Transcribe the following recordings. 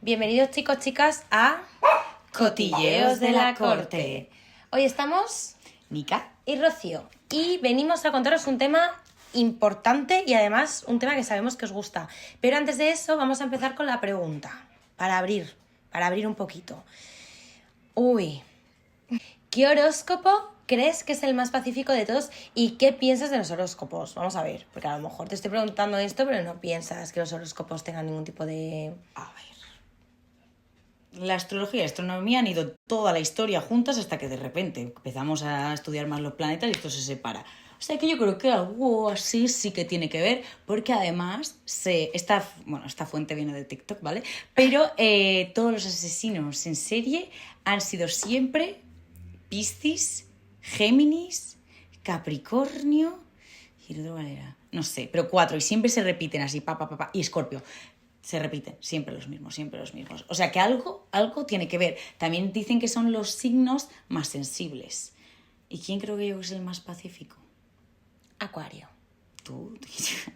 Bienvenidos chicos, chicas a Cotilleos de la Corte. Hoy estamos Nika y Rocío y venimos a contaros un tema importante y además un tema que sabemos que os gusta. Pero antes de eso vamos a empezar con la pregunta, para abrir un poquito. ¿Qué horóscopo crees que es el más pacífico de todos y qué piensas de los horóscopos? Vamos a ver, porque a lo mejor te estoy preguntando esto, pero no piensas que los horóscopos tengan ningún tipo de... A ver. La astrología y la astronomía han ido toda la historia juntas hasta que de repente empezamos a estudiar más los planetas y esto se separa. O sea que yo creo que algo así sí que tiene que ver, porque además esta fuente viene de TikTok, ¿vale? Pero todos los asesinos en serie han sido siempre Piscis, Géminis, Capricornio y el otro cuál era, no sé, pero 4 y siempre se repiten así, y Escorpio. Se repiten, siempre los mismos. O sea que algo tiene que ver. También dicen que son los signos más sensibles. ¿Y quién creo que yo es el más pacífico? Acuario. Tú,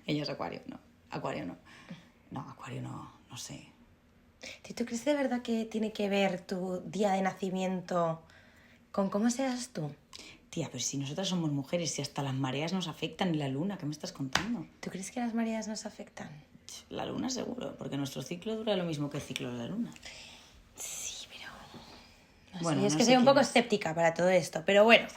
ella es Acuario, no. Acuario no. No, Acuario no sé. ¿Tú crees de verdad que tiene que ver tu día de nacimiento con cómo seas tú? Tía, pero si nosotras somos mujeres y hasta las mareas nos afectan y la luna, ¿qué me estás contando? ¿Tú crees que las mareas nos afectan? La luna seguro, porque nuestro ciclo dura lo mismo que el ciclo de la luna. Sí, pero... No Bueno, sé, es no que sé soy un quién poco es. escéptica para todo esto. Pero bueno,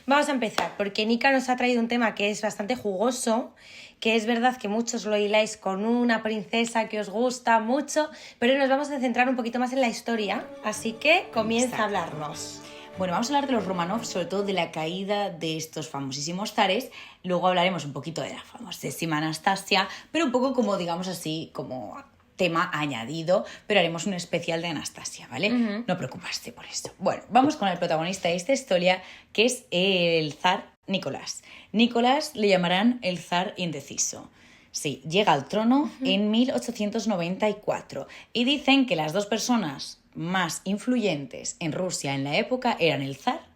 vamos a empezar, porque Nika nos ha traído un tema que es bastante jugoso, que es verdad que muchos lo hiláis con una princesa que os gusta mucho, pero nos vamos a centrar un poquito más en la historia, así que comienza a hablarnos. Bueno, vamos a hablar de los Romanov, sobre todo de la caída de estos famosísimos zares. Luego hablaremos un poquito de la famosísima Anastasia, pero un poco como, digamos así, como tema añadido, pero haremos un especial de Anastasia, ¿vale? Uh-huh. No preocupaste por esto. Bueno, vamos con el protagonista de esta historia, que es el zar Nicolás. Nicolás le llamarán el zar indeciso. Sí, llega al trono en 1894 y dicen que las dos personas más influyentes en Rusia en la época eran el zar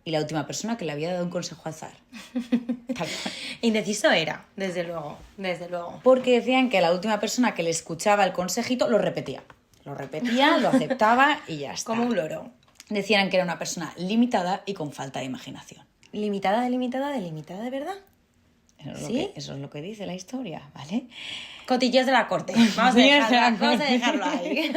y la última persona que le había dado un consejo al zar. Indeciso era, desde luego. Porque decían que la última persona que le escuchaba el consejito lo repetía, lo aceptaba y ya está. Como un loro. Decían que era una persona limitada y con falta de imaginación. Limitada, de verdad. ¿Sí? Eso es lo que dice la historia, ¿vale? Cotillos de la corte. Vamos a dejarlo ahí.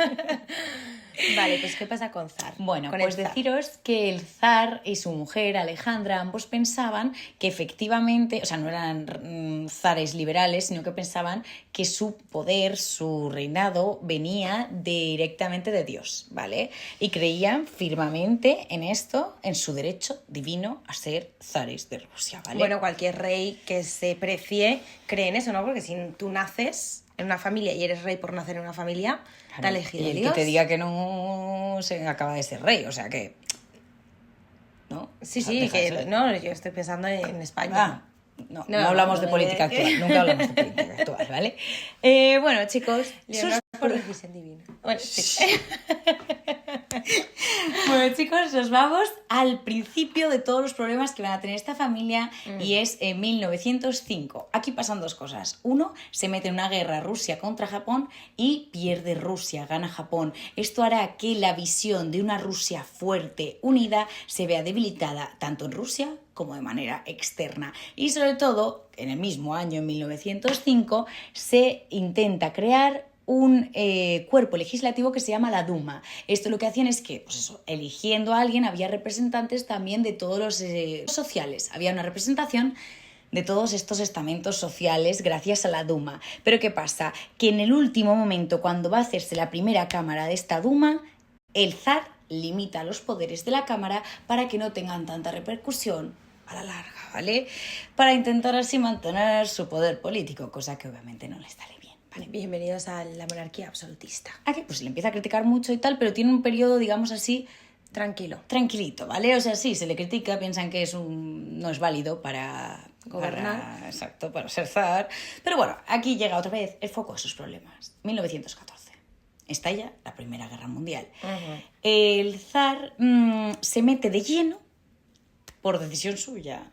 Vale, pues ¿qué pasa con Zar? Bueno, con pues deciros que el zar y su mujer Alejandra ambos pensaban que efectivamente, o sea, no eran zares liberales, sino que pensaban que su poder, su reinado venía directamente de Dios, ¿vale? Y creían firmemente en esto, en su derecho divino a ser zares de Rusia, ¿vale? Bueno, cualquier rey que se precie cree en eso, ¿no? Porque si tú naces en una familia y eres rey por nacer en una familia, claro, te ha elegido y el Dios. que te diga que no se acaba de ser rey, o sea que... ¿no? Sí, o sea, sí, que no, yo estoy pensando en España. No hablamos de política actual, nunca hablamos de política actual, ¿vale? Bueno, chicos... por decisión divina. Bueno, sí. Bueno, chicos, nos vamos al principio de todos los problemas que van a tener esta familia y es en 1905. Aquí pasan dos cosas. Uno, se mete en una guerra Rusia contra Japón y pierde Rusia, gana Japón. Esto hará que la visión de una Rusia fuerte, unida, se vea debilitada tanto en Rusia como de manera externa. Y sobre todo, en el mismo año, en 1905, se intenta crear un cuerpo legislativo que se llama la Duma. Esto lo que hacían es que, pues eso, eligiendo a alguien, había representantes también de todos los sociales. Había una representación de todos estos estamentos sociales gracias a la Duma. Pero ¿qué pasa? Que en el último momento, cuando va a hacerse la primera cámara de esta Duma, el zar limita los poderes de la cámara para que no tengan tanta repercusión a la larga, ¿vale? Para intentar así mantener su poder político, cosa que obviamente no le sale bien. Vale, bienvenidos a la monarquía absolutista. Aquí pues se le empieza a criticar mucho y tal, pero tiene un periodo, digamos así, tranquilito, ¿vale? O sea, sí, se le critica, piensan que no es válido para gobernar. Exacto, para ser zar. Pero bueno, aquí llega otra vez el foco de sus problemas. 1914. Estalla la Primera Guerra Mundial. Uh-huh. El zar se mete de lleno, por decisión suya,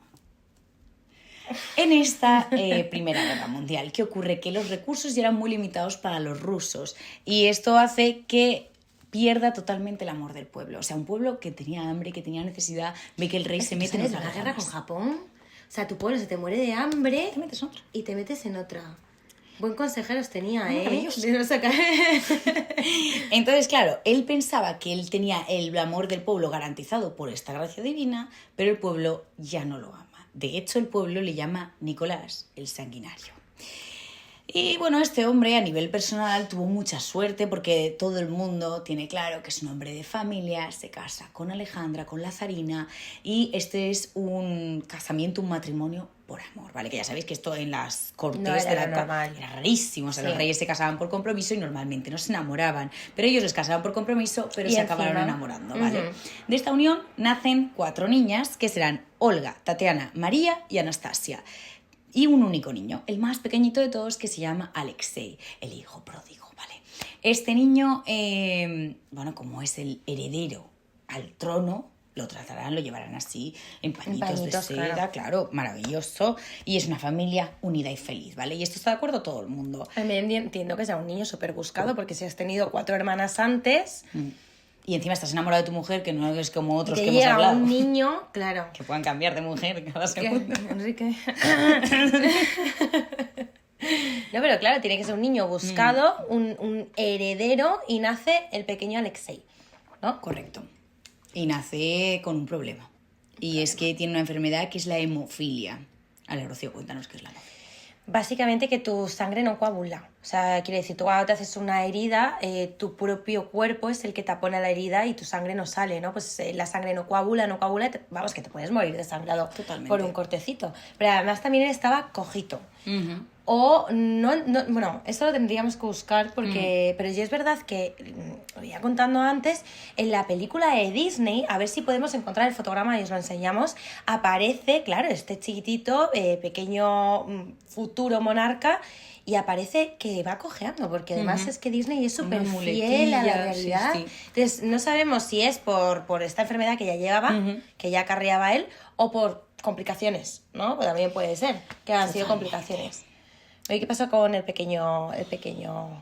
En esta Primera Guerra Mundial, ¿qué ocurre? Que los recursos ya eran muy limitados para los rusos y esto hace que pierda totalmente el amor del pueblo. O sea, un pueblo que tenía hambre, que tenía necesidad, ve que el rey se mete en otra guerra con Japón. O sea, tu pueblo se te muere de hambre Te metes en otra. y te metes en otra. Buen consejeros tenía, Maravilloso. De no sacar... Entonces, claro, él pensaba que él tenía el amor del pueblo garantizado por esta gracia divina, pero el pueblo ya no lo ama. De hecho, el pueblo le llama Nicolás el Sanguinario. Y bueno, este hombre a nivel personal tuvo mucha suerte porque todo el mundo tiene claro que es un hombre de familia, se casa con Alejandra, con la zarina, y este es un casamiento, un matrimonio por amor, ¿vale? Que ya sabéis que esto en las cortes No era de la normal. era rarísimo, o sea, Sí. los reyes se casaban por compromiso y normalmente no se enamoraban, pero ellos les casaban por compromiso, pero Y se encima, acabaron enamorando, ¿vale? ujú. De esta unión nacen 4 niñas que serán Olga, Tatiana, María y Anastasia. Y un único niño, el más pequeñito de todos, que se llama Alexei, el hijo pródigo, ¿vale? Este niño, bueno, como es el heredero al trono, lo tratarán, lo llevarán así, en pañitos de pañitos, seda, claro, maravilloso. Y es una familia unida y feliz, ¿vale? Y esto está de acuerdo todo el mundo. También entiendo que sea un niño súper buscado porque si has tenido 4 hermanas antes, Y encima estás enamorado de tu mujer, que no es como otros te que hemos llega hablado. un niño, claro. Que puedan cambiar de mujer cada Que- segundo. Enrique. No, pero claro, tiene que ser un niño buscado, un heredero, y nace el pequeño Alexei, ¿no? Correcto. Y nace con un problema. Y es que tiene una enfermedad que es la hemofilia. A ver, Rocío, cuéntanos qué es la hemofilia. Básicamente que tu sangre no coagula. O sea, quiere decir, tú cuando te haces una herida, tu propio cuerpo es el que tapona la herida y tu sangre no sale, ¿no? Pues la sangre no coagula, vamos, que te puedes morir desangrado Totalmente. por un cortecito. Pero además también estaba cojito. O no, bueno, esto lo tendríamos que buscar porque, pero ya es verdad que, lo iba contando antes, en la película de Disney, a ver si podemos encontrar el fotograma y os lo enseñamos, aparece, claro, este chiquitito, pequeño futuro monarca, y aparece que va cojeando, porque además es que Disney es súper Una fiel a la muletilla, realidad. sí, sí. Entonces, no sabemos si es por esta enfermedad que ya llevaba, que ya acarreaba él, o por complicaciones, ¿no? Pues también puede ser que han sido complicaciones. Oye, ¿qué pasó con el pequeño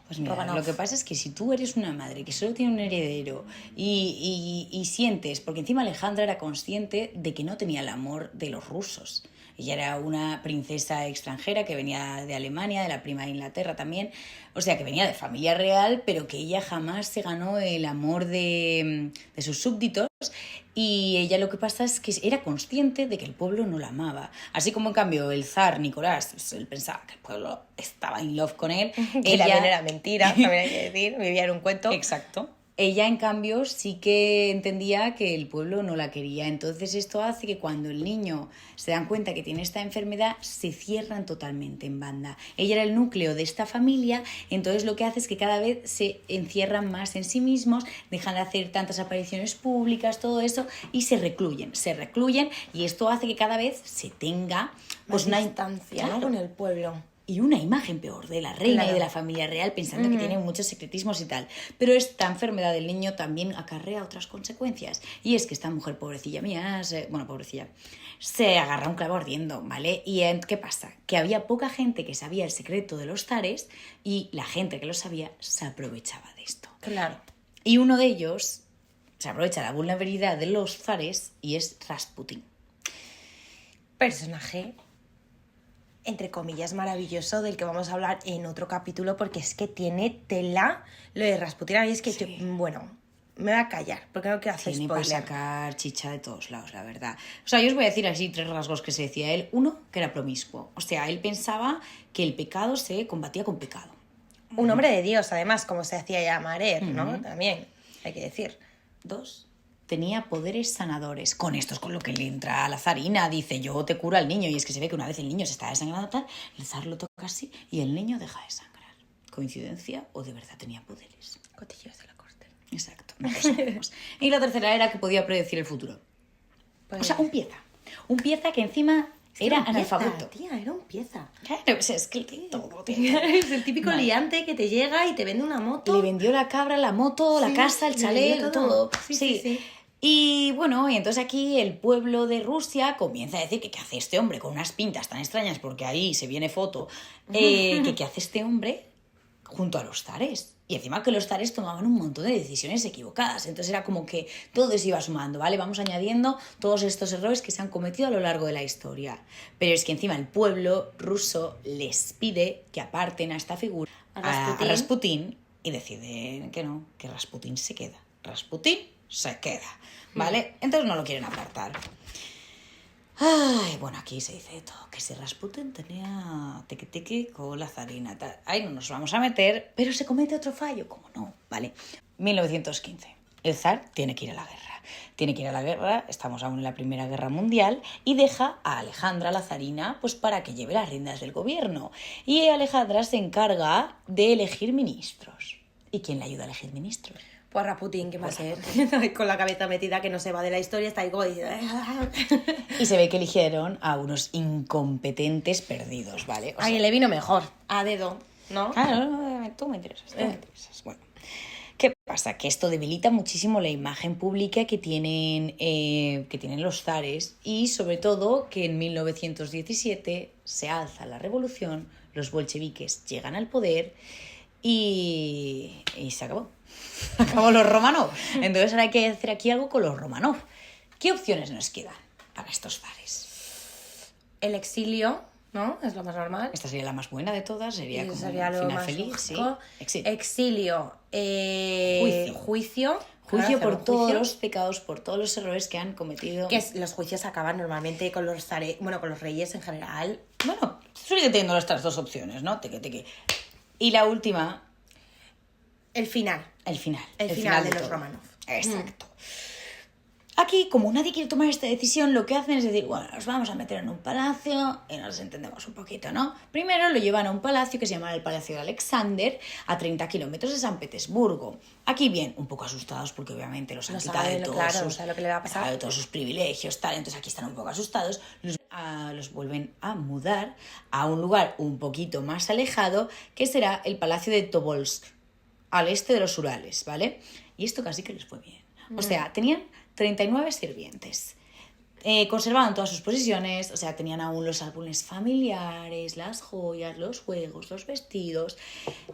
Pues mira, Romanov? lo que pasa es que si tú eres una madre que solo tiene un heredero y sientes, porque encima Alejandra era consciente de que no tenía el amor de los rusos. Ella era una princesa extranjera que venía de Alemania, de la prima de Inglaterra también, o sea, que venía de familia real, pero que ella jamás se ganó el amor de sus súbditos. Y ella lo que pasa es que era consciente de que el pueblo no la amaba. Así como en cambio el zar Nicolás, pues, él pensaba que el pueblo estaba in love con él. Que también era mentira, también hay que decir, vivía en un cuento. Exacto. Ella, en cambio, sí que entendía que el pueblo no la quería. Entonces esto hace que cuando el niño se dan cuenta que tiene esta enfermedad, se cierran totalmente en banda. Ella era el núcleo de esta familia, entonces lo que hace es que cada vez se encierran más en sí mismos, dejan de hacer tantas apariciones públicas, todo eso, y se recluyen, y esto hace que cada vez se tenga Pues una distancia, claro, ¿no? Con el pueblo. y una imagen peor de la reina Claro. y de la familia real, pensando que tiene muchos secretismos y tal. Pero esta enfermedad del niño también acarrea otras consecuencias. Y es que esta mujer, pobrecilla mía, pobrecilla, se agarra un clavo ardiendo, ¿vale? ¿Y qué pasa? Que había poca gente que sabía el secreto de los zares y la gente que lo sabía se aprovechaba de esto. Claro. Y uno de ellos se aprovecha la vulnerabilidad de los zares y es Rasputín. Personaje, entre comillas, maravilloso, del que vamos a hablar en otro capítulo, porque es que tiene tela lo de Rasputín. Y es que, Sí. bueno, me voy a callar, porque no quiero hacer Tiene para spoiler. sacar chicha de todos lados, la verdad. O sea, yo os voy a decir así 3 rasgos que se decía él. Uno, que era promiscuo. O sea, él pensaba que el pecado se combatía con pecado. Un hombre de Dios, además, como se hacía llamar él, ¿no? También, hay que decir. 2, tenía poderes sanadores. Con esto es con lo que le entra a la zarina. Dice, yo te curo al niño. Y es que se ve que una vez el niño se está desangrando tal, el zar lo toca así y el niño deja de sangrar. ¿Coincidencia o de verdad tenía poderes? Cotillos de la corte. Exacto, no lo sabemos. Y la tercera era que podía predecir el futuro. Pues, O sea, un pieza. Un pieza que encima era un pieza, analfabeto. Tía, era un pieza. Claro, pues es que todo tiene. Es el típico liante que te llega y te vende una moto. Le vendió la cabra, la moto, la Sí, casa, el le chalet, vendió todo. Sí. Y bueno, y entonces aquí el pueblo de Rusia comienza a decir que qué hace este hombre con unas pintas tan extrañas, porque ahí se viene foto, que qué hace este hombre junto a los zares. Y encima que los zares tomaban un montón de decisiones equivocadas. Entonces era como que todo se iba sumando, ¿vale? Vamos añadiendo todos estos errores que se han cometido a lo largo de la historia. Pero es que encima el pueblo ruso les pide que aparten a esta figura, a Rasputín, y deciden que no, que Rasputín se queda. Rasputín se queda, ¿vale? Entonces no lo quieren apartar. Ay, bueno, aquí se dice todo, que si Rasputin tenía tequi con la zarina, tal. Ahí no nos vamos a meter, pero se comete otro fallo, como no, ¿vale? 1915. El zar tiene que ir a la guerra. Tiene que ir a la guerra, estamos aún en la Primera Guerra Mundial, y deja a Alejandra, la zarina, pues para que lleve las riendas del gobierno. Y Alejandra se encarga de elegir ministros. ¿Y quién le ayuda a elegir ministros? Pues Rasputín, ¿qué va a ser? Con la cabeza metida que no se va de la historia, está ahí como diciendo... Y se ve que eligieron a unos incompetentes perdidos, ¿vale? Ay, le vino mejor, a dedo, ¿no? Claro, tú me interesas, Bueno, ¿qué pasa? Que esto debilita muchísimo la imagen pública que tienen los zares, y sobre todo que en 1917 se alza la revolución, los bolcheviques llegan al poder y se acabó. Acabó los Romanov. Entonces ahora hay que hacer aquí algo con los Romanov. ¿Qué opciones nos quedan para estos zares? El exilio, ¿no? Es lo más normal. Esta sería la más buena de todas, sería como Sería un lo final más feliz, sí. Exilio. Juicio. Juicio Claro, por todos los pecados, por todos los errores que han cometido. Los juicios acaban normalmente con los zares, bueno, con los reyes en general. Bueno, sigue teniendo estas dos opciones, ¿no? Y la última... El final. El final de los todo. Romanov. Exacto. Aquí, como nadie quiere tomar esta decisión, lo que hacen es decir, bueno, nos vamos a meter en un palacio y nos entendemos un poquito, ¿no? Primero lo llevan a un palacio que se llama el Palacio de Alexander, a 30 kilómetros de San Petersburgo. Aquí bien, un poco asustados porque obviamente los han quitado de todos lo que le va a pasar. De todos sus privilegios, tal, entonces aquí están un poco asustados. Los vuelven a mudar a un lugar un poquito más alejado, que será el Palacio de Tobolsk, al este de los Urales, ¿vale? Y esto casi que les fue bien. O sea, tenían 39 sirvientes. Conservaban todas sus posesiones, o sea, tenían aún los álbumes familiares, las joyas, los juegos, los vestidos.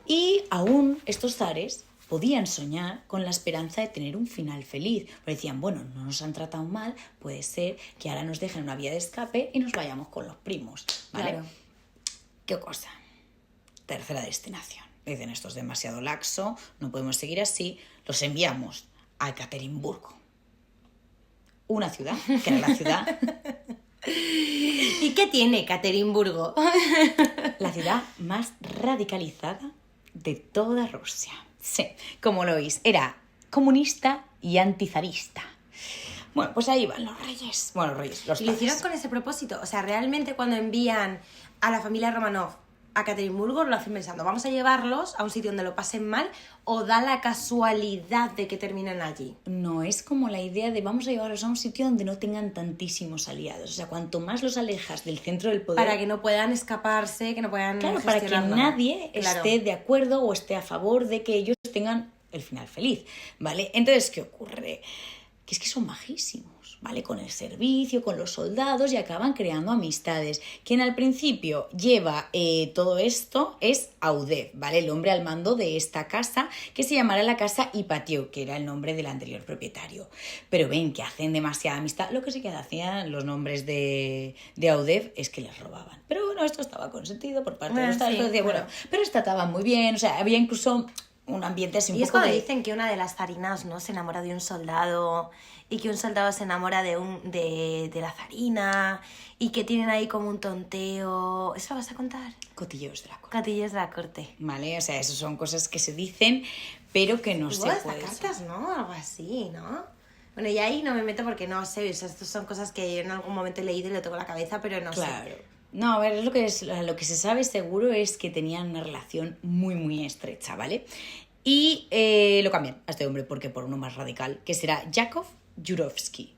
Y aún estos zares podían soñar con la esperanza de tener un final feliz. Pero decían, bueno, no nos han tratado mal, puede ser que ahora nos dejen una vía de escape y nos vayamos con los primos, ¿vale? Claro. ¿Qué cosa? Tercera destinación. Dicen, esto es demasiado laxo, no podemos seguir así, los enviamos a Ekaterimburgo. Una ciudad, que era la ciudad... ¿Y qué tiene Ekaterimburgo? La ciudad más radicalizada de toda Rusia. Sí, como lo oís, era comunista y antizarista. Bueno, pues ahí van los reyes. Bueno, los reyes, los ¿Y lo padres. hicieron con ese propósito? O sea, realmente cuando envían a la familia Romanov a Ekaterimburgo lo hacen pensando, vamos a llevarlos a un sitio donde lo pasen mal, o da la casualidad de que terminan allí. No, es como la idea de vamos a llevarlos a un sitio donde no tengan tantísimos aliados. O sea, cuanto más los alejas del centro del poder... Para que no puedan escaparse, que no puedan Claro, para que gestionarlo. nadie esté de acuerdo o esté a favor de que ellos tengan el final feliz, ¿vale? Entonces, ¿qué ocurre? Que es que son majísimos, ¿vale? Con el servicio, con los soldados, y acaban creando amistades. Quien al principio lleva todo esto es Audev, ¿vale? El hombre al mando de esta casa, que se llamará la casa Ipatieu, que era el nombre del anterior propietario. Pero ven que hacen demasiada amistad. Lo que sí que hacían los nombres de Audev es que les robaban. Pero bueno, esto estaba consentido por parte de los estados. Sí, Bueno, pero les trataban muy bien, o sea, había incluso un ambiente así un y es poco cuando de... dicen que una de las zarinas, ¿no?, se enamora de un soldado, y que un soldado se enamora de la zarina, y que tienen ahí como un tonteo. ¿Eso lo vas a contar? Cotilleos de la corte. Catillas de la corte. Vale, o sea, eso son cosas que se dicen, pero que no se Igual hasta puede cartas, ¿no? Algo así, ¿no? Bueno, y ahí no me meto porque no sé, o sea, estas son cosas que yo en algún momento he leído y le toco la cabeza, pero no sé. Claro. No, a ver, lo que se sabe seguro es que tenían una relación muy, muy estrecha, ¿vale? Y lo cambian a este hombre porque por uno más radical, que será Yakov Yurovsky.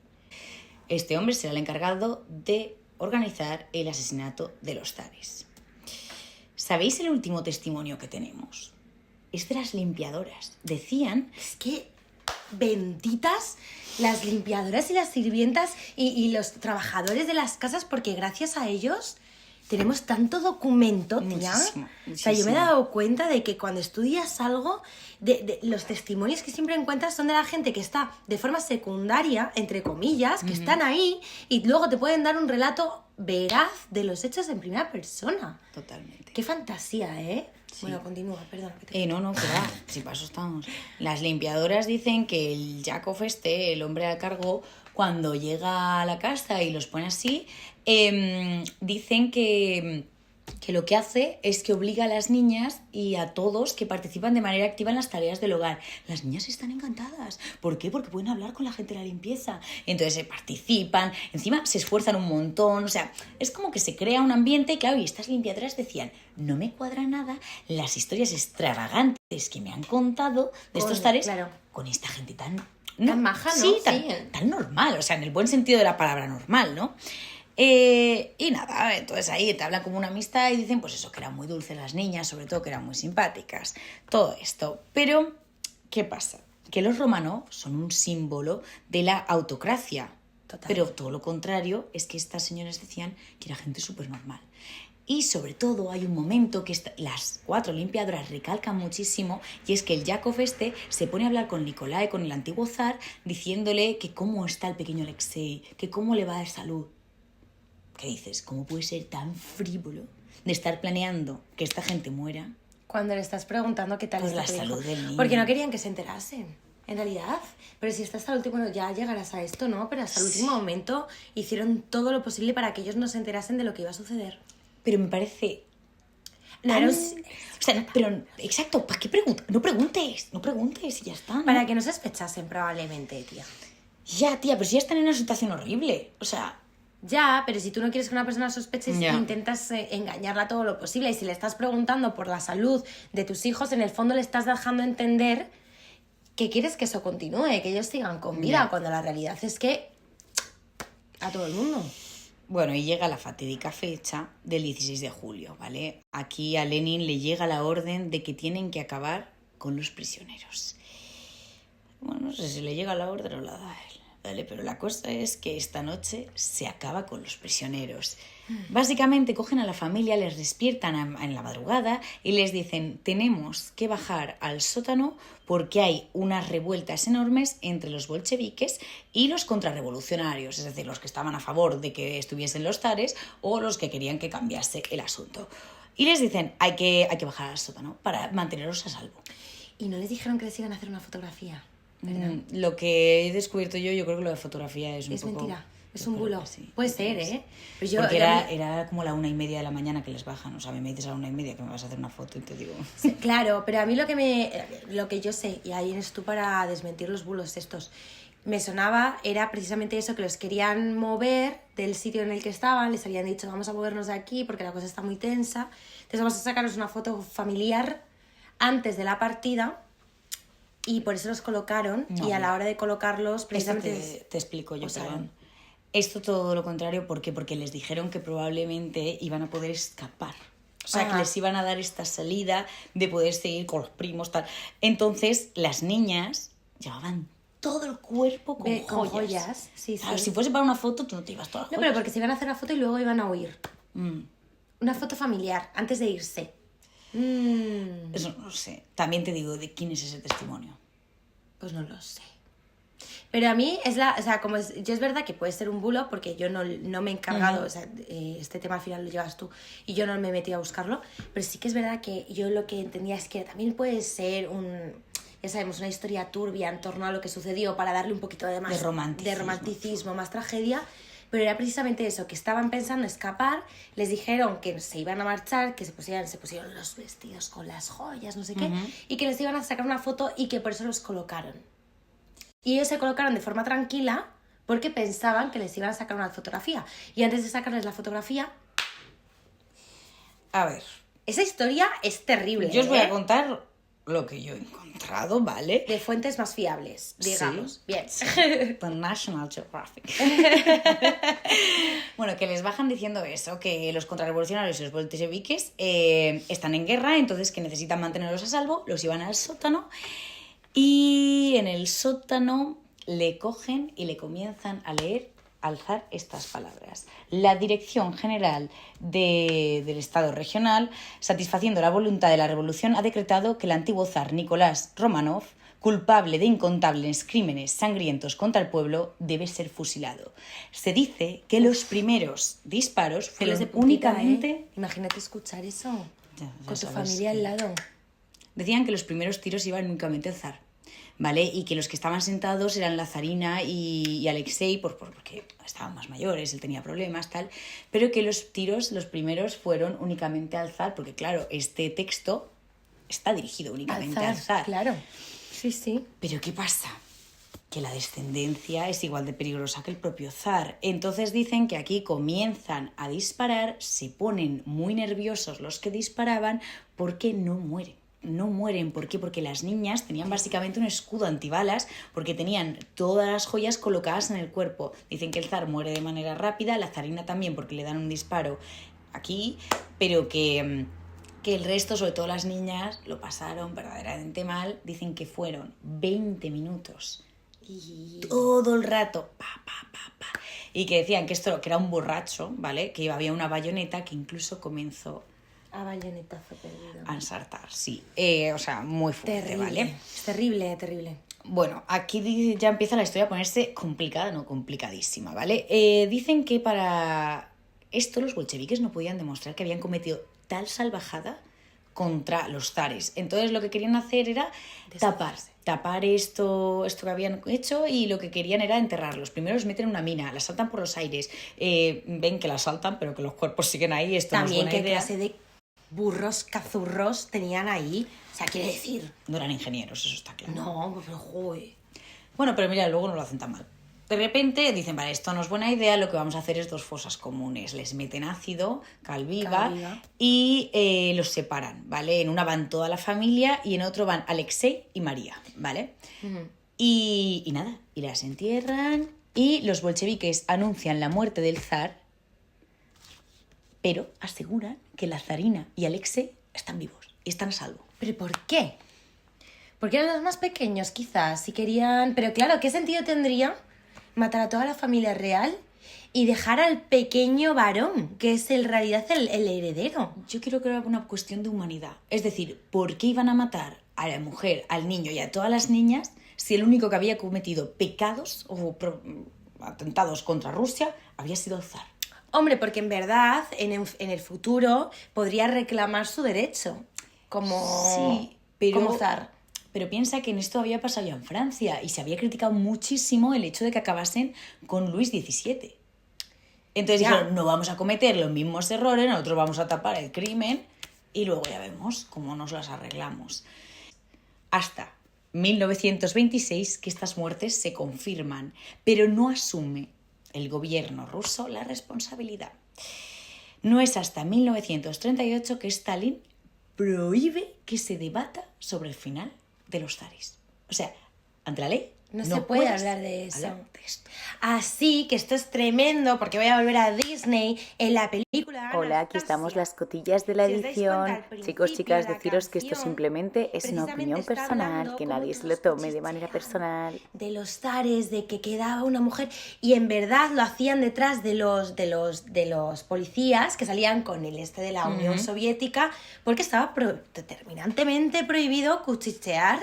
Este hombre será el encargado de organizar el asesinato de los zares. ¿Sabéis el último testimonio que tenemos? Es de las limpiadoras. Decían... Es que benditas las limpiadoras y las sirvientas y los trabajadores de las casas, porque gracias a ellos tenemos tanto documento, tía. Muchísimo, O sea, yo me he muchísimo. dado cuenta de que cuando estudias algo, de los testimonios que siempre encuentras son de la gente que está de forma secundaria, entre comillas, que están ahí y luego te pueden dar un relato veraz de los hechos en primera persona. Totalmente. Qué fantasía, ¿eh? Bueno, continúa, perdón. No, que va, si paso estamos. Las limpiadoras dicen que el Jakov el hombre a cargo, cuando llega a la casa y los pone así, dicen que lo que hace es que obliga a las niñas y a todos que participan de manera activa en las tareas del hogar. Las niñas están encantadas. ¿Por qué? Porque pueden hablar con la gente de la limpieza. Entonces participan, encima se esfuerzan un montón. O sea, es como que se crea un ambiente. Claro, y estas limpiadoras decían, no me cuadra nada las historias extravagantes que me han contado de estos tareas con esta gente tan maja, ¿no? Sí, tan normal. O sea, en el buen sentido de la palabra normal, ¿no? Y nada, entonces ahí te hablan como una amistad y dicen pues eso, que eran muy dulces las niñas, sobre todo que eran muy simpáticas, todo esto. Pero, ¿qué pasa? Que los Romanov son un símbolo de la autocracia. Total. Pero todo lo contrario es que estas señoras decían que era gente súper normal. Y sobre todo hay un momento que las 4 limpiadoras recalcan muchísimo, y es que el Jakov se pone a hablar con Nicolai, con el antiguo zar, diciéndole que cómo está el pequeño Alexei, que cómo le va de salud. ¿Qué dices? ¿Cómo puede ser tan frívolo de estar planeando que esta gente muera? Cuando le estás preguntando qué tal Por está la tu hijo. salud del niño. Porque no querían que se enterasen, en realidad. Pero si estás hasta el último, bueno, ya llegarás a esto, ¿no? Pero hasta el último momento hicieron todo lo posible para que ellos no se enterasen de lo que iba a suceder. Pero me parece... No, O sea, pero, exacto, ¿para qué preguntas? No preguntes y ya está, ¿no? Para que no sospechasen, probablemente, tía. Ya, tía, pero si ya están en una situación horrible. O sea... Ya, pero si tú no quieres que una persona sospeche, Ya. intentas engañarla todo lo posible. Y si le estás preguntando por la salud de tus hijos, en el fondo le estás dejando entender que quieres que eso continúe, que ellos sigan con vida, Ya. cuando la realidad es que a todo el mundo. Bueno, y llega la fatídica fecha del 16 de julio, ¿vale? Aquí a Lenin le llega la orden de que tienen que acabar con los prisioneros. Bueno, no sé si le llega la orden o la da él, ¿vale? Pero la cosa es que esta noche se acaba con los prisioneros. Básicamente cogen a la familia, les despiertan en la madrugada y les dicen, tenemos que bajar al sótano porque hay unas revueltas enormes entre los bolcheviques y los contrarrevolucionarios, es decir, los que estaban a favor de que estuviesen los zares o los que querían que cambiase el asunto. Y les dicen, hay que bajar al sótano para manteneros a salvo. Y no les dijeron que les iban a hacer una fotografía, ¿verdad? Lo que he descubierto yo creo que lo de fotografía es un Es poco... mentira, es yo un creo bulo. que sí, Puede yo creo ser, que sí. ¿eh? Pero Porque yo- era como la 1:30 de la mañana que les bajan. O sea, me dices a la 1:30 que me vas a hacer una foto y te digo... Sí, claro, pero a mí lo que yo sé, y ahí eres tú para desmentir los bulos estos, me sonaba, era precisamente eso, que los querían mover del sitio en el que estaban, les habían dicho, vamos a movernos de aquí porque la cosa está muy tensa, entonces vamos a sacarnos una foto familiar antes de la partida, y por eso los colocaron, No, y a la no. hora de colocarlos, Esto precisamente... te explico yo, sea, perdón. Esto todo lo contrario, ¿por qué? Porque les dijeron que probablemente iban a poder escapar. O sea, que Ajá. les iban a dar esta salida de poder seguir con los primos, tal. Entonces, las niñas llevaban todo el cuerpo con joyas. Sí, Claro, sí. si fuese para una foto, tú no te ibas todas las No, joyas. pero porque se iban a hacer la foto y luego iban a huir. Mm, Una foto familiar, antes de irse. eso no lo sé. También te digo, ¿de quién es ese testimonio? Pues no lo sé. Pero a mí o sea, yo es verdad que puede ser un bulo porque yo no me he encargado, o sea, este tema al final lo llevas tú y yo no me he metido a buscarlo, pero sí que es verdad que yo lo que entendía es que también puede ser ya sabemos, una historia turbia en torno a lo que sucedió para darle un poquito de más De romanticismo. de romanticismo, más tragedia, pero era precisamente eso, que estaban pensando escapar, les dijeron que se iban a marchar, que se pusieron los vestidos con las joyas, no sé qué, y que les iban a sacar una foto y que por eso los colocaron. Y ellos se colocaron de forma tranquila porque pensaban que les iban a sacar una fotografía. Y antes de sacarles la fotografía, A ver, esa historia es terrible. yo os voy a ¿eh? contar lo que yo he encontrado, ¿vale? De fuentes más fiables, digamos. Sí. Bien. The National Geographic. Bueno, que les bajan diciendo eso, que los contrarrevolucionarios y los bolcheviques están en guerra, entonces que necesitan mantenerlos a salvo, los llevan al sótano y en el sótano le cogen y le comienzan a leer al zar estas palabras. La Dirección General del Estado Regional, satisfaciendo la voluntad de la revolución, ha decretado que el antiguo zar Nicolás Romanov, culpable de incontables crímenes sangrientos contra el pueblo, debe ser fusilado. Se dice que los primeros disparos fueron Pelos de puntita, únicamente... Imagínate escuchar eso Ya con tu sabes familia que- al lado. Decían que los primeros tiros iban únicamente al zar, ¿vale? Y que los que estaban sentados eran la zarina y Alexei, porque estaban más mayores, él tenía problemas, tal, pero que los tiros, los primeros, fueron únicamente al zar, porque claro, este texto está dirigido únicamente al zar. Claro. Sí, sí. Pero ¿qué pasa? Que la descendencia es igual de peligrosa que el propio zar. Entonces dicen que aquí comienzan a disparar, se ponen muy nerviosos los que disparaban porque no mueren. No mueren, ¿por qué? Porque las niñas tenían básicamente un escudo antibalas porque tenían todas las joyas colocadas en el cuerpo. Dicen que el zar muere de manera rápida, la zarina también porque le dan un disparo aquí, pero que el resto, sobre todo las niñas, lo pasaron verdaderamente mal. Dicen que fueron 20 minutos todo el rato, y que decían que esto que era un borracho, ¿vale? Que había una bayoneta que incluso comenzó A bayonetazo perdido. a ensartar, sí. O sea, muy fuerte, Terrible. ¿vale? Es terrible, terrible. Bueno, aquí ya empieza la historia a ponerse complicada, no complicadísima, ¿vale? Dicen que para esto los bolcheviques no podían demostrar que habían cometido tal salvajada contra los zares. Entonces lo que querían hacer era tapar esto que habían hecho, y lo que querían era enterrarlos. Primero los meten en una mina, la saltan por los aires, ven que la saltan pero que los cuerpos siguen ahí. Esto También no es qué buena idea. clase de burros cazurros tenían ahí. O sea, quiere decir... No eran ingenieros, eso está claro. No, pero joder. Bueno, pero mira, luego no lo hacen tan mal. De repente dicen, vale, esto no es buena idea, lo que vamos a hacer es 2 fosas comunes. Les meten ácido, cal viva, y los separan, ¿vale? En una van toda la familia y en otro van Alexei y María, ¿vale? Ujú. Y nada, y las entierran, y los bolcheviques anuncian la muerte del zar, pero aseguran que la zarina y Alexei están vivos y están a salvo. ¿Pero por qué? Porque eran los más pequeños, quizás, si querían... Pero claro, ¿qué sentido tendría matar a toda la familia real y dejar al pequeño varón, que es en realidad el heredero? Yo creo que era una cuestión de humanidad. Es decir, ¿por qué iban a matar a la mujer, al niño y a todas las niñas si el único que había cometido pecados o atentados contra Rusia había sido el zar? Hombre, porque en verdad, en el futuro, podría reclamar su derecho como, Sí, pero... como zar. Pero piensa que en esto había pasado ya en Francia y se había criticado muchísimo el hecho de que acabasen con Luis XVII. Entonces Ya. dijeron, no vamos a cometer los mismos errores, nosotros vamos a tapar el crimen y luego ya vemos cómo nos las arreglamos. Hasta 1926 que estas muertes se confirman, pero no asume el gobierno ruso la responsabilidad. No es hasta 1938 que Stalin prohíbe que se debata sobre el final de los zares. O sea, ante la ley No se puede puedes hablar de eso. hablar de esto. Así que esto es tremendo, porque voy a volver a Disney en la película. Hola, aquí estamos las cotillas de la Si os dais cuenta, edición. al principio Chicos, chicas, la deciros que esto canción simplemente es una precisamente opinión está personal, hablando que como nadie que se los lo tome de manera cuchichean, personal. de los zares, de que quedaba una mujer, y en verdad lo hacían detrás de los policías que salían con el este de la Unión Soviética, porque estaba determinantemente prohibido cuchichear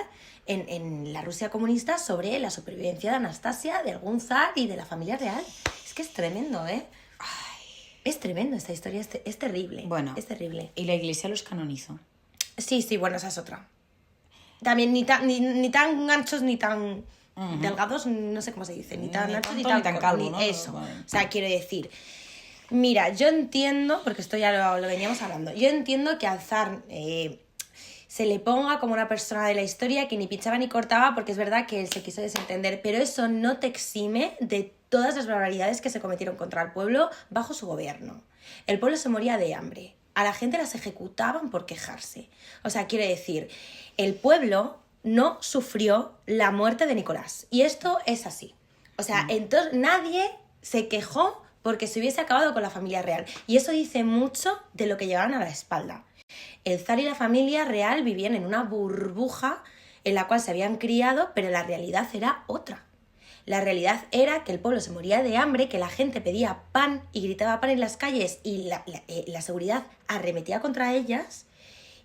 en la Rusia comunista sobre la supervivencia de Anastasia, de algún zar y de la familia real. Es que es tremendo, ¿eh? Es tremendo esta historia, es terrible. Bueno, es terrible. y la iglesia los canonizó. Sí, sí, bueno, esa es otra. También ni tan anchos ni tan delgados, no sé cómo se dice, ni tan Ni anchos ni tanto, tan ni tan calvo, ¿no? Eso. Vale. O sea, quiero decir, mira, yo entiendo, porque esto ya lo veníamos hablando, yo entiendo que al zar se le ponga como una persona de la historia que ni pinchaba ni cortaba, porque es verdad que él se quiso desentender, pero eso no te exime de todas las barbaridades que se cometieron contra el pueblo bajo su gobierno. El pueblo se moría de hambre, a la gente las ejecutaban por quejarse. O sea, quiero decir, el pueblo no sufrió la muerte de Nicolás, y esto es así. O sea, entonces nadie se quejó porque se hubiese acabado con la familia real, y eso dice mucho de lo que llevaban a la espalda. El zar y la familia real vivían en una burbuja en la cual se habían criado, pero la realidad era otra. La realidad era que el pueblo se moría de hambre, que la gente pedía pan y gritaba pan en las calles y la seguridad arremetía contra ellas.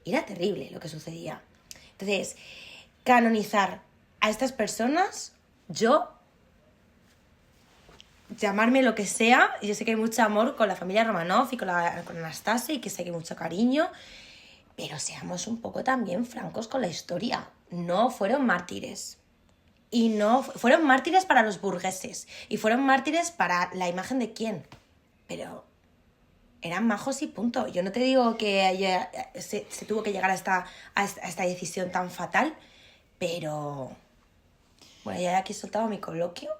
Era terrible lo que sucedía. Entonces, canonizar a estas personas, llamarme lo que sea, yo sé que hay mucho amor con la familia Romanov y con Anastasia y que sé que hay mucho cariño, pero seamos un poco también francos con la historia. No fueron mártires. Y no fueron mártires para los burgueses. Y fueron mártires para la imagen de quién. Pero eran majos y punto. Yo no te digo que se tuvo que llegar a esta decisión tan fatal, pero... Bueno, ya aquí he soltado mi coloquio.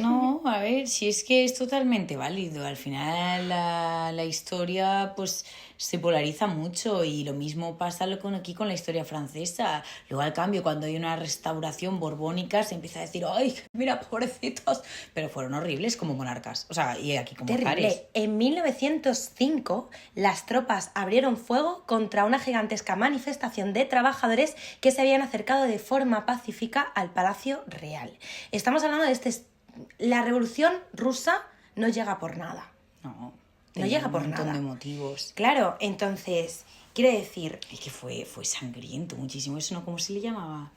No, a ver, si es que es totalmente válido. Al final la historia pues se polariza mucho y lo mismo pasa aquí con la historia francesa. Luego al cambio, cuando hay una restauración borbónica se empieza a decir, ¡ay, mira, pobrecitos! Pero fueron horribles como monarcas. O sea, y aquí como Terrible. zares. En 1905 las tropas abrieron fuego contra una gigantesca manifestación de trabajadores que se habían acercado de forma pacífica al Palacio Real. Estamos hablando de la Revolución Rusa no llega por nada. No llega por nada. Un montón de motivos. Claro, entonces, quiero decir... Es que fue sangriento muchísimo. Eso, ¿no? ¿Cómo se le llamaba?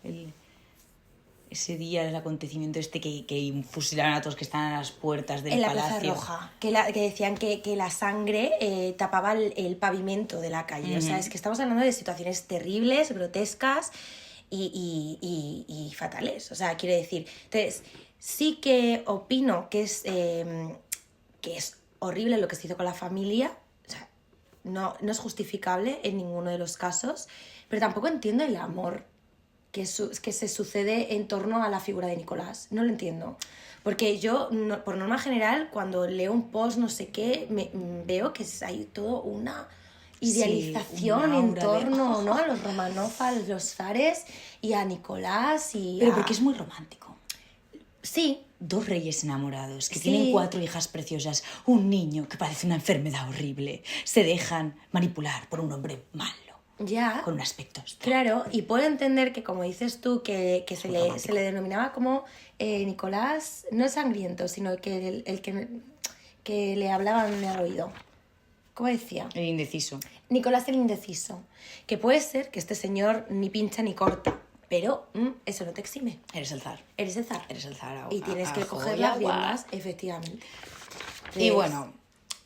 Ese día del acontecimiento que fusilaron a todos que estaban a las puertas del en la palacio. Plaza Roja, que decían que la sangre tapaba el pavimento de la calle. Uh-huh. O sea, es que estamos hablando de situaciones terribles, grotescas y fatales. O sea, quiero decir... Entonces, sí que opino que es horrible lo que se hizo con la familia. O sea, no es justificable en ninguno de los casos, pero tampoco entiendo el amor que se sucede en torno a la figura de Nicolás. No lo entiendo. Porque yo, por norma general, cuando leo un post, no sé qué, veo que hay todo una idealización en torno, ¿no? a los Romanov, a los zares y a Nicolás. Pero porque es muy romántico. Sí. Dos reyes enamorados que Sí. tienen 4 hijas preciosas, un niño que parece una enfermedad horrible, se dejan manipular por un hombre malo. Ya. Con un aspecto extraño. Claro, y puedo entender que, como dices tú, que se le denominaba como Nicolás, no es sangriento, sino que el que le hablaban al oído. ¿Cómo decía? El indeciso. Nicolás el indeciso. Que puede ser que este señor ni pincha ni corta, pero eso no te exime. Eres el zar. Eres el zar. Eres el zar. Y tienes que ajo coger y las agua. riendas, efectivamente. Y bueno,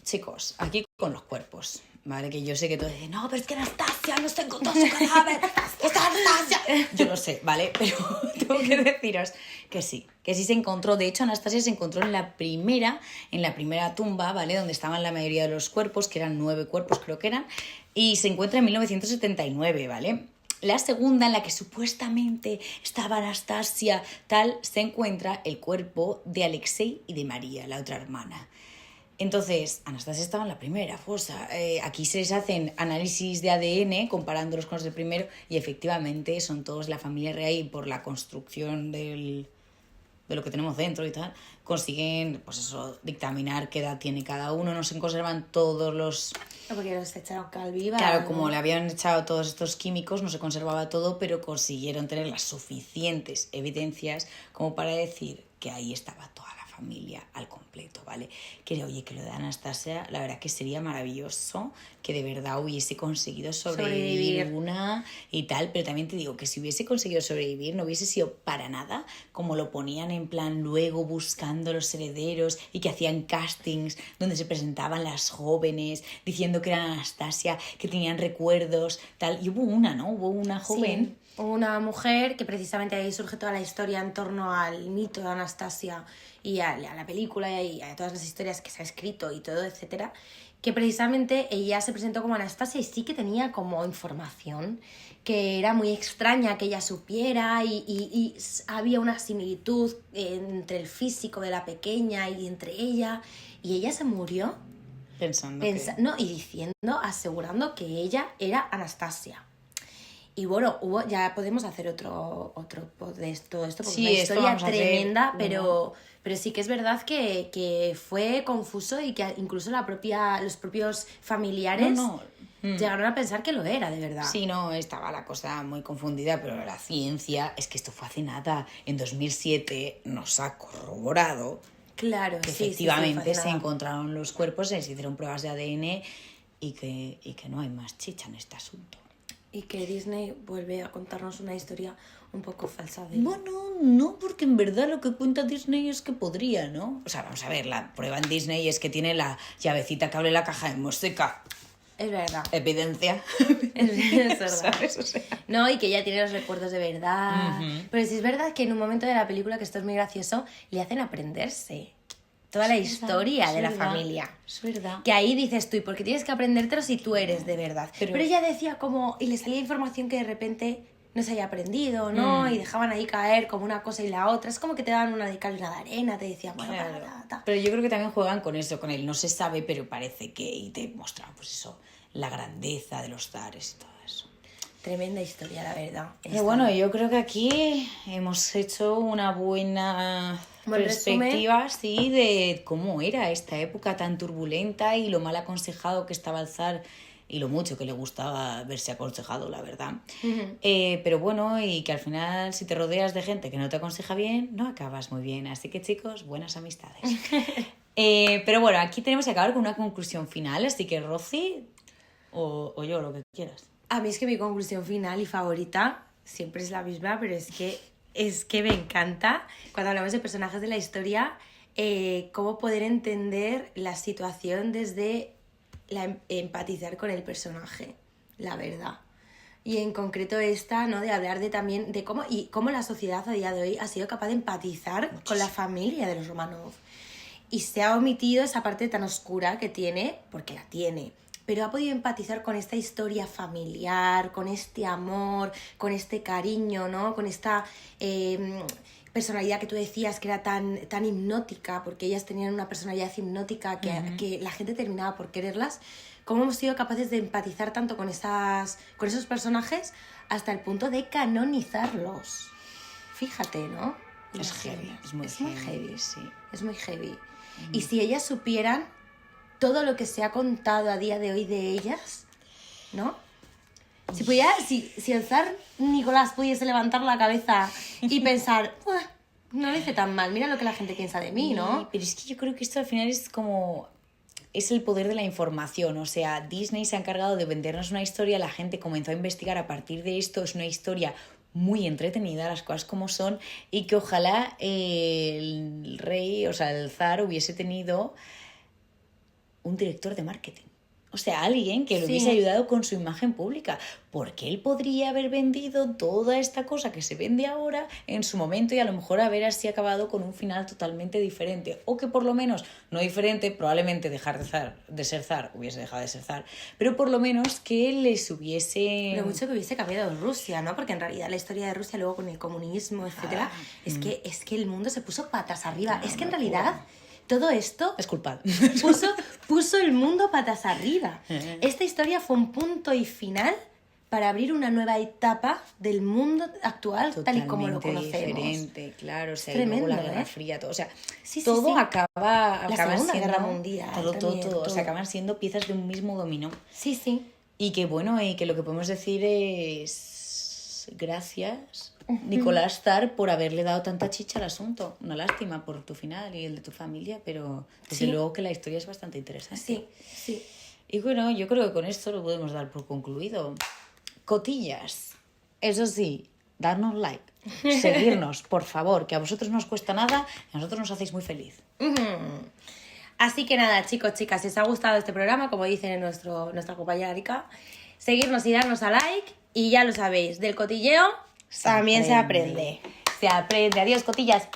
chicos, aquí con los cuerpos, ¿vale? Que yo sé que todos dicen, no, pero es que Anastasia no se encontró su cadáver. ¡Está Anastasia! Yo lo sé, ¿vale? Pero tengo que deciros que sí se encontró. De hecho, Anastasia se encontró en la primera tumba, ¿vale? Donde estaban la mayoría de los cuerpos, que eran 9 cuerpos, creo que eran, y se encuentra en 1979, ¿vale? La segunda, en la que supuestamente estaba Anastasia, se encuentra el cuerpo de Alexei y de María, la otra hermana. Entonces, Anastasia estaba en la primera fosa. Aquí se les hacen análisis de ADN comparándolos con los del primero y efectivamente son todos la familia real y por la construcción de lo que tenemos dentro y tal, consiguen, pues eso, dictaminar qué edad tiene cada uno. No se conservan todos los... Porque los echaron calviva. Claro, ¿no? como le habían echado todos estos químicos, no se conservaba todo, pero consiguieron tener las suficientes evidencias como para decir que ahí estaba toda la familia al completo, ¿vale? Que oye, que lo de Anastasia, la verdad que sería maravilloso que de verdad hubiese conseguido sobrevivir una y tal, pero también te digo que si hubiese conseguido sobrevivir no hubiese sido para nada como lo ponían en plan luego buscando los herederos y que hacían castings donde se presentaban las jóvenes diciendo que eran Anastasia, que tenían recuerdos, tal, y hubo una, ¿no? Hubo una joven... Sí, una mujer que precisamente ahí surge toda la historia en torno al mito de Anastasia y a la película y a todas las historias que se ha escrito y todo, etcétera, que precisamente ella se presentó como Anastasia y sí que tenía como información que era muy extraña que ella supiera y había una similitud entre el físico de la pequeña y entre ella, y ella se murió Pensando y diciendo, asegurando que ella era Anastasia. Y bueno, ya podemos hacer otro pod de todo esto, porque Sí, es esto una vamos historia a hacer tremenda, uno. pero sí que es verdad que fue confuso y que incluso los propios familiares... No, llegaron a pensar que lo era, de verdad. Sí, no, estaba la cosa muy confundida, pero la ciencia, es que esto fue hace nada, en 2007 nos ha corroborado Claro, que sí, efectivamente sí, se fascinada. encontraron los cuerpos, se les hicieron pruebas de ADN y que no hay más chicha en este asunto. Y que Disney vuelve a contarnos una historia un poco falsa de... Bueno, no, porque en verdad lo que cuenta Disney es que podría, ¿no? O sea, vamos a ver, la prueba en Disney es que tiene la llavecita que abre la caja de música. Es verdad. Evidencia. Es verdad. ¿Sabes? O sea, No, y que ella tiene los recuerdos de verdad. Ujú. Pero sí es verdad que en un momento de la película, que esto es muy gracioso, le hacen aprenderse toda la historia es de la verdad, familia. Es verdad. Que ahí dices tú, ¿y por qué tienes que aprendértelo si tú eres de verdad? Pero- Pero ella decía como, y le salía información que de repente no se haya aprendido, ¿no? Y dejaban ahí caer como una cosa y la otra. Es como que te daban una de cal y una de arena, te decían, bueno, Claro. ta. Pero yo creo que también juegan con eso, con el no se sabe, pero parece que, y te muestran, pues eso, la grandeza de los zares y todo eso. Tremenda historia, la verdad. Pero bueno, yo creo que aquí hemos hecho una buena Buen perspectiva, sí, de cómo era esta época tan turbulenta y lo mal aconsejado que estaba el zar y lo mucho que le gustaba verse aconsejado, la verdad. Pero bueno, y que al final si te rodeas de gente que no te aconseja bien, no acabas muy bien. Así que chicos, buenas amistades. Pero bueno, aquí tenemos que acabar con una conclusión final, así que Rosy o yo, lo que quieras. A mí es que mi conclusión final y favorita siempre es la misma, pero es que me encanta cuando hablamos de personajes de la historia, cómo poder entender la situación desde empatizar con el personaje, la verdad. Y en concreto esta, ¿no? De hablar de también de cómo la sociedad a día de hoy ha sido capaz de empatizar con la familia de los Romanov. Y se ha omitido esa parte tan oscura que tiene, porque la tiene, pero ha podido empatizar con esta historia familiar, con este amor, con este cariño, ¿no? Con esta personalidad que tú decías que era tan hipnótica, porque ellas tenían una personalidad hipnótica que la gente terminaba por quererlas. Cómo hemos sido capaces de empatizar tanto con esos personajes hasta el punto de canonizarlos. Fíjate, ¿no? Es heavy, es muy heavy, sí. Es muy heavy. Y si ellas supieran todo lo que se ha contado a día de hoy de ellas, ¿no? Si el zar Nicolás pudiese levantar la cabeza y pensar, "Buah, no lo hice tan mal, mira lo que la gente piensa de mí, ¿no?" Pero es que yo creo que esto al final es como... Es el poder de la información, o sea, Disney se ha encargado de vendernos una historia, la gente comenzó a investigar a partir de esto, es una historia muy entretenida, las cosas como son, y que ojalá el rey, o sea, el zar hubiese tenido un director de marketing. O sea, alguien que le Sí. hubiese ayudado con su imagen pública. Porque él podría haber vendido toda esta cosa que se vende ahora en su momento y a lo mejor haber así acabado con un final totalmente diferente. O que por lo menos, no diferente, probablemente dejar de ser zar, hubiese dejado de ser zar, pero por lo menos que les hubiese... Lo mucho que hubiese cambiado Rusia, ¿no? Porque en realidad la historia de Rusia luego con el comunismo, etcétera, es que el mundo se puso patas arriba. Es que en realidad todo esto Es culpable. puso el mundo patas arriba. Esta historia fue un punto y final para abrir una nueva etapa del mundo actual tal y como lo Totalmente conocemos. diferente, claro, o sea, Es y luego la tremendo, Guerra ¿eh? Fría, todo, o sea, Sí, todo sí. acaba Segunda siendo, Guerra Mundial todo, también, o todo. sea, acaban siendo piezas de un mismo dominó. Sí, sí. Y que bueno, y que lo que podemos decir es gracias, Nicolás Zar, por haberle dado tanta chicha al asunto. Una lástima por tu final y el de tu familia, pero desde Sí. luego que la historia es bastante interesante. Sí, sí. Y bueno, yo creo que con esto lo podemos dar por concluido. Cotillas, eso sí, darnos like, seguirnos, por favor, que a vosotros no os cuesta nada y a nosotros nos hacéis muy feliz. Así que nada, chicos, chicas, si os ha gustado este programa, como dice nuestra compañera Erika, seguirnos y darnos a like. Y ya lo sabéis, del cotilleo también se aprende. Se aprende. Adiós, cotillas.